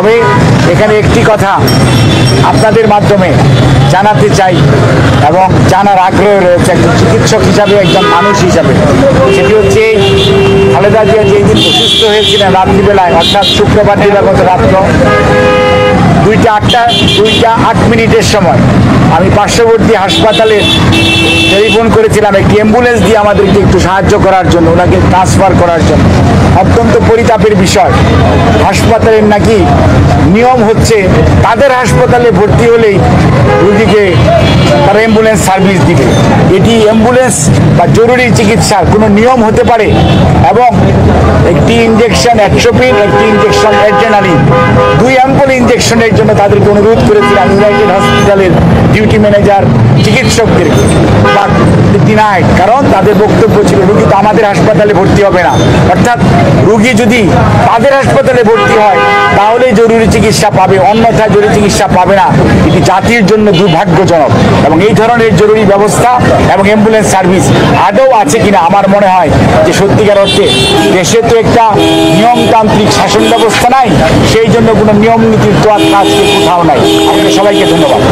তবে এখানে একটি কথা আপনাদের মাধ্যমে জানাতে চাই এবং জানার আগ্রহ রয়েছে একজন চিকিৎসক হিসাবে, একজন মানুষ হিসাবে। সেটি হচ্ছে খালেদা জিয়া যেই দিন অসুস্থ হয়েছিলেন রাত্রিবেলায়, অর্থাৎ শুক্রবার দিবাগত রাত্র 2টা 8 মিনিটের সময় আমি পার্শ্ববর্তী হাসপাতালে টেলিফোন করেছিলাম একটি অ্যাম্বুলেন্স দিয়ে আমাদেরকে একটু সাহায্য করার জন্য, ওনাকে ট্রান্সফার করার জন্য। অত্যন্ত পরিতাপের বিষয়, হাসপাতালের নাকি নিয়ম হচ্ছে তাদের হাসপাতালে ভর্তি হলেই রোগীকে তারা অ্যাম্বুলেন্স সার্ভিস দিবে। এটি অ্যাম্বুলেন্স বা জরুরি চিকিৎসার কোনো নিয়ম হতে পারে? এবং একটি ইঞ্জেকশন অ্যাট্রোপিন, একটি ইঞ্জেকশন অ্যাড্রেনালিন, 2 অ্যাম্পল ইঞ্জেকশনের জন্য তাদেরকে অনুরোধ করেছিলাম ইউনাইটেড হসপিটালের ডিউটি ম্যানেজার চিকিৎসকদেরকে, বাট ডিনাইড। কারণ তাদের বক্তব্য ছিল রুগী তো আমাদের হাসপাতালে ভর্তি হবে না, অর্থাৎ রুগী যদি তাদের হাসপাতালে ভর্তি হয় তাহলে জরুরি চিকিৎসা পাবে, অন্যথায় জরুরি চিকিৎসা পাবে না। এটি জাতির জন্য দুর্ভাগ্যজনক। এবং এই ধরনের জরুরি ব্যবস্থা এবং অ্যাম্বুলেন্স সার্ভিস আদৌ আছে কিনা আমার মনে হয় যে সত্যিকার অর্থে দেশে তো একটা নিয়মতান্ত্রিক শাসন ব্যবস্থা নাই, সেই জন্য কোনো নিয়ম নীতির তো আজকে কোথাও নাই। আপনাদের সবাইকে ধন্যবাদ।